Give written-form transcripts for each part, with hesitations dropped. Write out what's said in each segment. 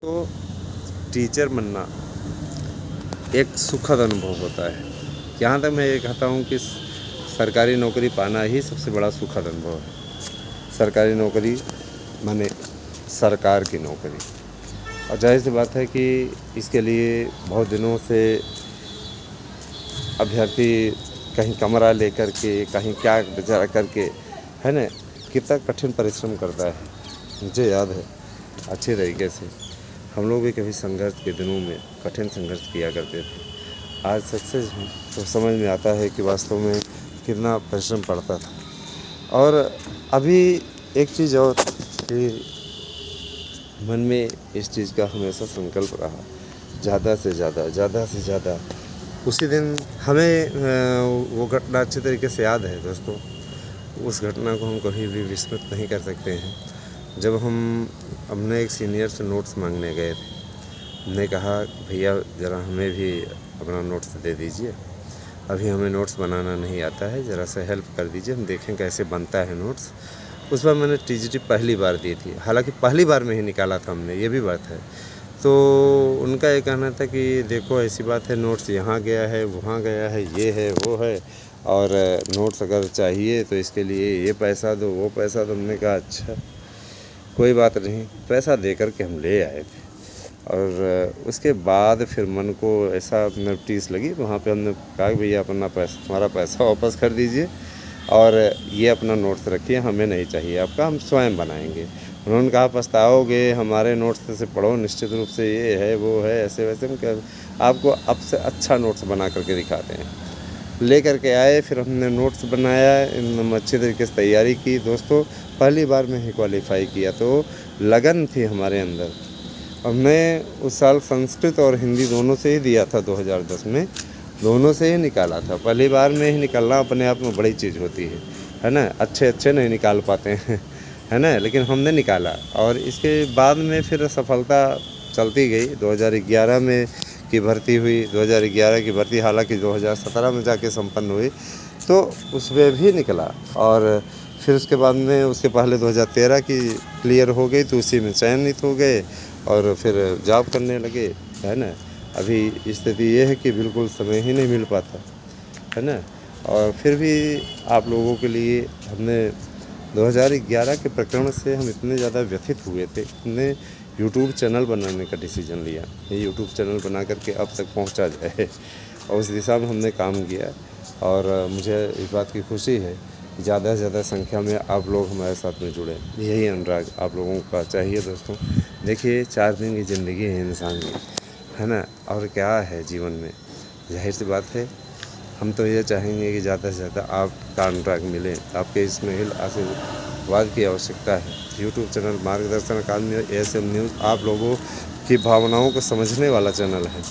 तो टीचर बनना एक सुखद अनुभव होता है। यहाँ तक मैं ये कहता हूँ कि सरकारी नौकरी पाना ही सबसे बड़ा सुखद अनुभव है। सरकारी नौकरी माने सरकार की नौकरी, और जाहिर सी बात है कि इसके लिए बहुत दिनों से अभ्यर्थी कहीं कमरा लेकर के, कहीं क्या बेचारा करके, है ना, कितना कठिन परिश्रम करता है। मुझे याद है अच्छे तरीके से, हम लोग भी कभी संघर्ष के दिनों में कठिन संघर्ष किया करते थे। आज सक्सेस हैं तो समझ में आता है कि वास्तव में कितना परिश्रम पड़ता था। और अभी एक चीज़ और कि मन में इस चीज़ का हमेशा संकल्प रहा, ज़्यादा से ज़्यादा। उसी दिन हमें वो घटना अच्छे तरीके से याद है दोस्तों। उस घटना को हम कभी भी विस्मृत नहीं कर सकते हैं। जब हम अपने एक सीनियर से नोट्स मांगने गए थे, हमने कहा भैया ज़रा हमें भी अपना नोट्स दे दीजिए, अभी हमें नोट्स बनाना नहीं आता है, ज़रा सा हेल्प कर दीजिए, हम देखें कैसे बनता है नोट्स। उस बार मैंने टीजीटी पहली बार दी थी, हालांकि पहली बार में ही निकाला था हमने, ये भी बात है। तो उनका ये कहना था कि देखो ऐसी बात है, नोट्स यहाँ गया है, वहाँ गया है, ये है वो है, और नोट्स अगर चाहिए तो इसके लिए ये पैसा दो, वो पैसा दो। हमने कहा अच्छा कोई बात नहीं, पैसा दे कर के हम ले आए थे। और उसके बाद फिर मन को ऐसा टीस लगी, वहाँ पे हमने कहा कि भैया अपना पैसा, हमारा पैसा वापस कर दीजिए और ये अपना नोट्स रखिए, हमें नहीं चाहिए आपका, हम स्वयं बनाएंगे। उन्होंने कहा पछताओगे, हमारे नोट्स से पढ़ो, निश्चित रूप से ये है वो है ऐसे वैसे। हम आपको अब से अच्छा नोट्स बना करके दिखाते हैं। ले करके आए, फिर हमने नोट्स बनाया, अच्छे तरीके से तैयारी की। दोस्तों पहली बार में ही क्वालिफ़ाई किया, तो लगन थी हमारे अंदर। हमने उस साल संस्कृत और हिंदी दोनों से ही दिया था, 2010 में दोनों से ही निकाला था। पहली बार में ही निकालना अपने आप में बड़ी चीज़ होती है ना। अच्छे नहीं निकाल पाते हैं, है ना, लेकिन हमने निकाला। और इसके बाद में फिर सफलता चलती गई। 2011 में की भर्ती हुई, 2011 की भर्ती हालांकि 2017 में जाके संपन्न हुई, तो उसमें भी निकला। और फिर उसके बाद में, उसके पहले 2013 की क्लियर हो गई, तो उसी में चयनित हो गए और फिर जॉब करने लगे, है ना। अभी स्थिति ये है कि बिल्कुल समय ही नहीं मिल पाता, है ना। और फिर भी आप लोगों के लिए हमने 2011 के प्रकरण से हम इतने ज़्यादा व्यथित हुए थे, हमने यूट्यूब चैनल बनाने का डिसीजन लिया। ये यूट्यूब चैनल बना करके अब तक पहुंचा जाए, और उस दिशा में हमने काम किया। और मुझे इस बात की खुशी है, ज़्यादा से ज़्यादा संख्या में आप लोग हमारे साथ में जुड़े, यही अनुराग आप लोगों का चाहिए दोस्तों। देखिए 4 दिन की ज़िंदगी है इंसान की, है ना, और क्या है जीवन में। जाहिर सी बात है, हम तो ये चाहेंगे कि ज़्यादा से ज़्यादा आपका अनुराग मिले, आपके स्नेह आशीर्वाद की आवश्यकता है। यूट्यूब चैनल मार्गदर्शन अकादमी ASM न्यूज़ आप लोगों की भावनाओं को समझने वाला चैनल है।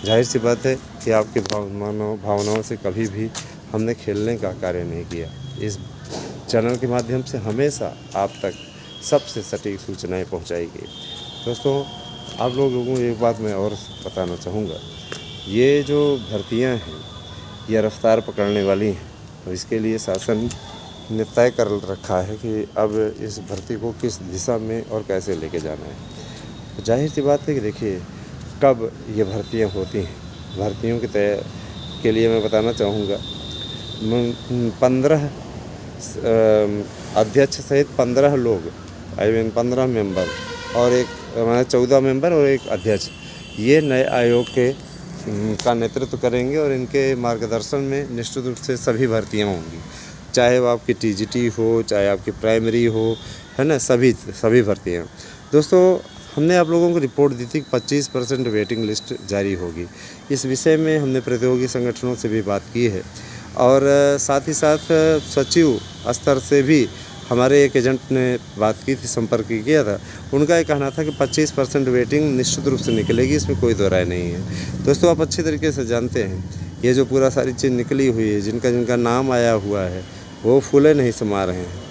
जाहिर सी बात है कि आपकी भावनाओं से कभी भी हमने खेलने का कार्य नहीं किया। इस चैनल के माध्यम से हमेशा आप तक सबसे सटीक सूचनाएं पहुंचाई गई। दोस्तों आप लोगों को एक बात मैं और बताना चाहूँगा, ये जो भर्तियां हैं ये रफ्तार पकड़ने वाली हैं, तो इसके लिए शासन ने तय कर रखा है कि अब इस भर्ती को किस दिशा में और कैसे लेके जाना है। तो जाहिर सी बात है कि देखिए कब ये भर्तियां होती हैं। भर्तियों के तय के लिए मैं बताना चाहूँगा, 15 अध्यक्ष सहित 15 लोग, 15 मेंबर और एक 14 मेंबर और एक अध्यक्ष, ये नए आयोग के का नेतृत्व करेंगे। और इनके मार्गदर्शन में निश्चित रूप से सभी भर्तियां होंगी, चाहे वो आपकी टीजीटी हो, चाहे आपकी प्राइमरी हो, है ना, सभी भर्तियां। दोस्तों हमने आप लोगों को रिपोर्ट दी थी कि 25% वेटिंग लिस्ट जारी होगी। इस विषय में हमने प्रतियोगी संगठनों से भी बात की है, और साथ ही साथ सचिव स्तर से भी हमारे एक एजेंट ने बात की थी, संपर्क किया था। उनका ये कहना था कि 25% वेटिंग निश्चित रूप से निकलेगी, इसमें कोई दो राय नहीं है। दोस्तों आप अच्छी तरीके से जानते हैं, ये जो पूरा सारी चीज़ निकली हुई है, जिनका नाम आया हुआ है, वो फूले नहीं समा रहे हैं,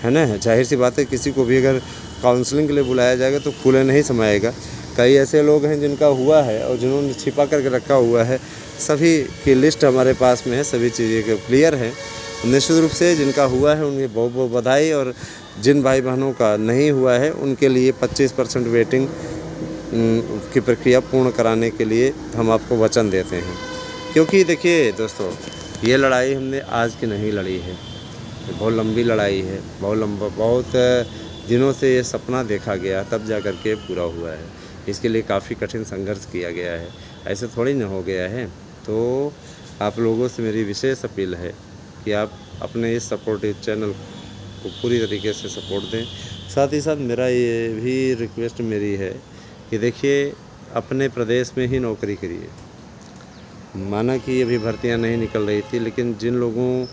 है ना। जाहिर सी बात है, किसी को भी अगर काउंसलिंग के लिए बुलाया जाएगा तो फूले नहीं समाएगा। कई ऐसे लोग हैं जिनका हुआ है और जिन्होंने छिपा करके रखा हुआ है। सभी की लिस्ट हमारे पास में है, सभी चीज़ें क्लियर हैं। निश्चित रूप से जिनका हुआ है उन्हें बहुत बहुत बधाई, और जिन भाई बहनों का नहीं हुआ है उनके लिए 25% वेटिंग की प्रक्रिया पूर्ण कराने के लिए हम आपको वचन देते हैं। क्योंकि देखिए दोस्तों, ये लड़ाई हमने आज की नहीं लड़ी है, बहुत लंबी लड़ाई है, बहुत दिनों से ये सपना देखा गया, तब जा कर के पूरा हुआ है। इसके लिए काफ़ी कठिन संघर्ष किया गया है, ऐसे थोड़ी ना हो गया है। तो आप लोगों से मेरी विशेष अपील है कि आप अपने इस सपोर्टिव चैनल को पूरी तरीके से सपोर्ट दें। साथ ही साथ मेरा ये भी रिक्वेस्ट मेरी है कि देखिए, अपने प्रदेश में ही नौकरी करिए। माना कि अभी भर्तियां नहीं निकल रही थी, लेकिन जिन लोगों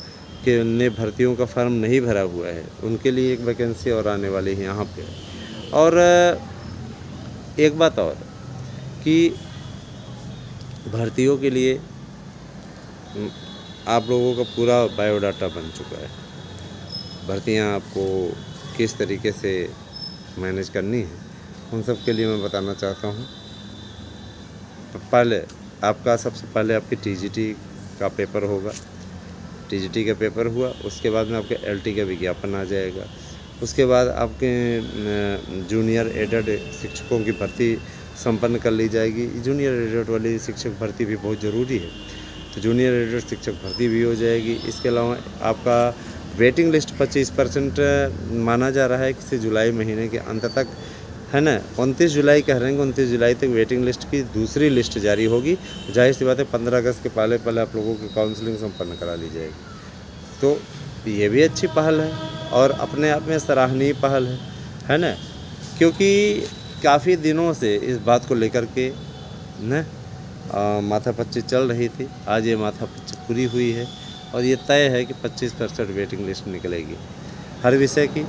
के ने भर्तियों का फॉर्म नहीं भरा हुआ है, उनके लिए एक वैकेंसी और आने वाली है यहाँ पे। और एक बात और कि भर्तियों के लिए आप लोगों का पूरा बायोडाटा बन चुका है। भर्तियां आपको किस तरीके से मैनेज करनी है, उन सब के लिए मैं बताना चाहता हूँ। पहले आपका सबसे पहले आपकी टीजीटी का पेपर होगा। टीजीटी का पेपर हुआ, उसके बाद में आपके एलटी का विज्ञापन आ जाएगा। उसके बाद आपके जूनियर एडेड शिक्षकों की भर्ती संपन्न कर ली जाएगी। जूनियर एडेड वाली शिक्षक भर्ती भी बहुत ज़रूरी है, तो जूनियर एडेड शिक्षक भर्ती भी हो जाएगी। इसके अलावा आपका वेटिंग लिस्ट 25% माना जा रहा है किसी जुलाई महीने के अंत तक, है ना। 29 जुलाई कह रहे हैं, 29 जुलाई तक वेटिंग लिस्ट की दूसरी लिस्ट जारी होगी। जाहिर सी बात है 15 अगस्त के पहले पहले आप लोगों की काउंसलिंग संपन्न करा ली जाएगी। तो ये भी अच्छी पहल है और अपने आप में सराहनीय पहल है ना। क्योंकि काफ़ी दिनों से इस बात को लेकर के न माथापच्ची चल रही थी। आज ये माथापच्ची पूरी हुई है और ये तय है कि 25% वेटिंग लिस्ट निकलेगी हर विषय की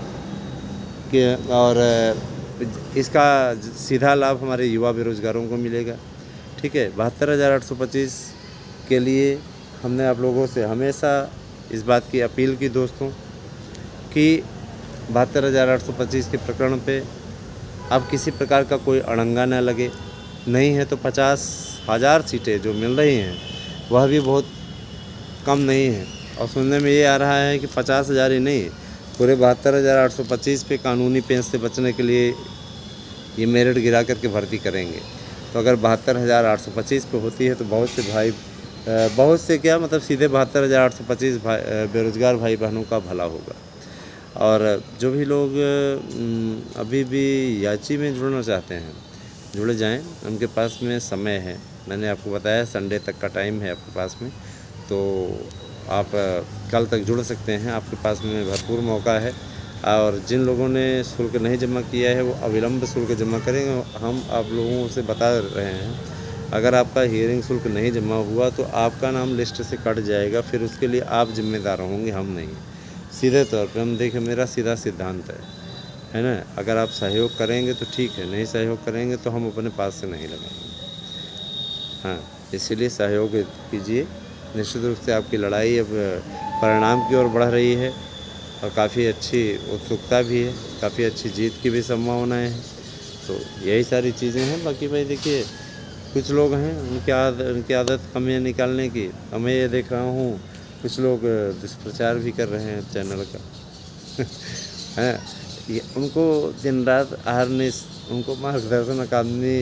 और इसका सीधा लाभ हमारे युवा बेरोजगारों को मिलेगा। ठीक है, 72,825 के लिए हमने आप लोगों से हमेशा इस बात की अपील की दोस्तों कि 72,825 के प्रकरण पे अब किसी प्रकार का कोई अड़ंगा न लगे। नहीं है तो 50,000 सीटें जो मिल रही हैं वह भी बहुत कम नहीं है। और सुनने में ये आ रहा है कि 50,000 ही नहीं, पूरे 72,825 पे कानूनी पेंच से बचने के लिए ये मेरिट गिरा करके भर्ती करेंगे। तो अगर 72,825 पे होती है तो बहुत से क्या मतलब सीधे 72,825 बेरोजगार भाई बहनों का भला होगा। और जो भी लोग अभी भी याची में जुड़ना चाहते हैं जुड़ जाएं, उनके पास में समय है। मैंने आपको बताया संडे तक का टाइम है आपके पास में, तो आप कल तक जुड़ सकते हैं। आपके पास में भरपूर मौका है। और जिन लोगों ने शुल्क नहीं जमा किया है वो अविलंब शुल्क जमा करेंगे। हम आप लोगों से बता रहे हैं, अगर आपका हियरिंग शुल्क नहीं जमा हुआ तो आपका नाम लिस्ट से कट जाएगा। फिर उसके लिए आप जिम्मेदार होंगे, हम नहीं। सीधे तौर पे हम देखें, मेरा सीधा सिद्धांत है ना। अगर आप सहयोग करेंगे तो ठीक है, नहीं सहयोग करेंगे तो हम अपने पास से नहीं लगाएंगे। हाँ, इसीलिए सहयोग कीजिए। निश्चित रूप से आपकी लड़ाई अब परिणाम की ओर बढ़ रही है और काफ़ी अच्छी उत्सुकता भी है, काफ़ी अच्छी जीत की भी संभावनाएं हैं। तो यही सारी चीज़ें हैं। बाकी भाई देखिए, कुछ लोग हैं उनकी आदत कमियाँ निकालने की। और मैं ये देख रहा हूँ कुछ लोग दुष्प्रचार भी कर रहे हैं चैनल का हैं। ये उनको दिन रात अहरनिश उनको मार्गदर्शन अकादमी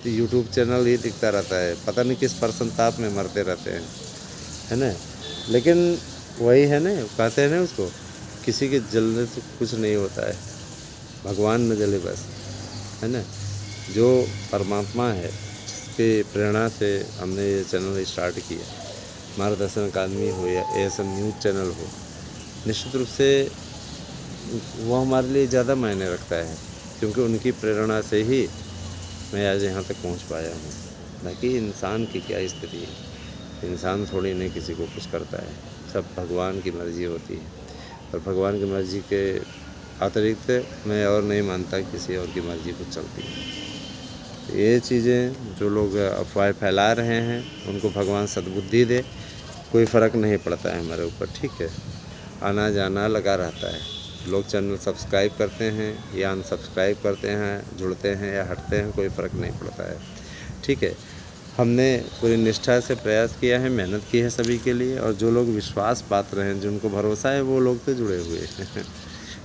यूट्यूब चैनल ही दिखता रहता है। पता नहीं किस प्रसन्नताप में मरते रहते हैं, है ना। लेकिन वही है ना, कहते हैं ना उसको, किसी के जलने से कुछ नहीं होता है, भगवान न जले बस, है ना। जो परमात्मा है जिसके प्रेरणा से हमने ये चैनल स्टार्ट किया, मार्गदर्शन अकादमी हो या ASM न्यूज़ चैनल हो, निश्चित रूप से वो हमारे लिए ज़्यादा मायने रखता है। क्योंकि उनकी प्रेरणा से ही मैं आज यहाँ तक पहुँच पाया हूँ। बाकी इंसान की क्या स्थिति है, इंसान थोड़ी नहीं किसी को कुछ करता है, सब भगवान की मर्ज़ी होती है। और भगवान की मर्ज़ी के अतिरिक्त मैं और नहीं मानता किसी और की मर्ज़ी कुछ चलती है। ये चीज़ें जो लोग अफवाह फैला रहे हैं उनको भगवान सद्बुद्धि दे। कोई फ़र्क नहीं पड़ता है हमारे ऊपर, ठीक है। आना जाना लगा रहता है। लोग चैनल सब्सक्राइब करते हैं या अनसब्सक्राइब करते हैं, जुड़ते हैं या हटते हैं, कोई फ़र्क नहीं पड़ता है, ठीक है। हमने पूरी निष्ठा से प्रयास किया है, मेहनत की है सभी के लिए। और जो लोग विश्वास पात्र हैं, जिनको भरोसा है, वो लोग तो जुड़े हुए हैं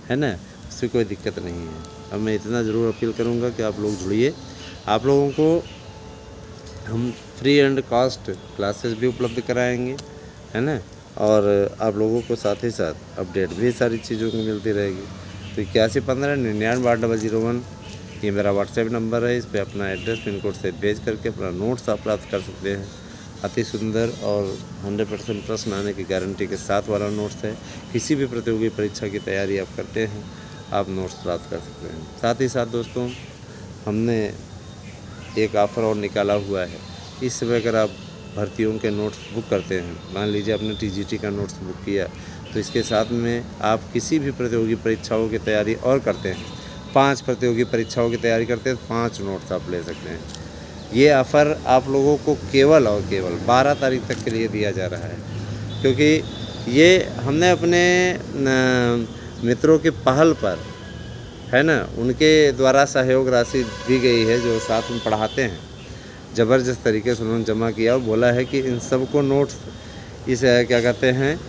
है ना, उससे कोई दिक्कत नहीं है। अब मैं इतना ज़रूर अपील करूँगा कि आप लोग जुड़िए आप लोगों को हम फ्री एंड कॉस्ट क्लासेस भी उपलब्ध कराएंगे, है ना। और आप लोगों को साथ ही साथ अपडेट भी सारी चीज़ों की मिलती रहेगी। तो 8115998001 ये मेरा व्हाट्सएप नंबर है। इस पे अपना एड्रेस पिन कोड से भेज करके अपना नोट्स आप प्राप्त कर सकते हैं। अति सुंदर और 100% प्रश्न आने की गारंटी के साथ वाला नोट्स है। किसी भी प्रतियोगी परीक्षा की तैयारी आप करते हैं, आप नोट्स प्राप्त कर सकते हैं। साथ ही साथ दोस्तों, हमने एक ऑफ़र और निकाला हुआ है। इस समय अगर आप भर्तियों के नोट्स बुक करते हैं, मान लीजिए आपने टीजीटी का नोट्स बुक किया, तो इसके साथ में आप किसी भी प्रतियोगी परीक्षाओं की तैयारी और करते हैं, 5 प्रतियोगी परीक्षाओं की तैयारी करते हैं, 5 नोट्स आप ले सकते हैं। ये ऑफ़र आप लोगों को केवल और केवल 12 तारीख तक के लिए दिया जा रहा है, क्योंकि ये हमने अपने मित्रों की पहल पर, है ना, उनके द्वारा सहयोग राशि दी गई है जो साथ में पढ़ाते हैं। ज़बरदस्त तरीके से उन्होंने जमा किया और बोला है कि इन सबको नोट्स इस क्या कहते हैं,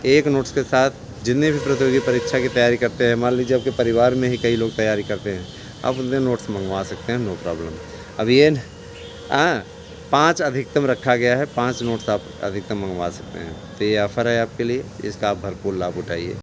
एक नोट्स के साथ जितने भी प्रतियोगी परीक्षा की तैयारी करते हैं, मान लीजिए आपके परिवार में ही कई लोग तैयारी करते हैं, आप उनसे नोट्स मंगवा सकते हैं, नो प्रॉब्लम। अब ये 5 अधिकतम रखा गया है, 5 नोट्स आप अधिकतम मंगवा सकते हैं। तो ये ऑफ़र है आपके लिए, इसका आप भरपूर लाभ उठाइए।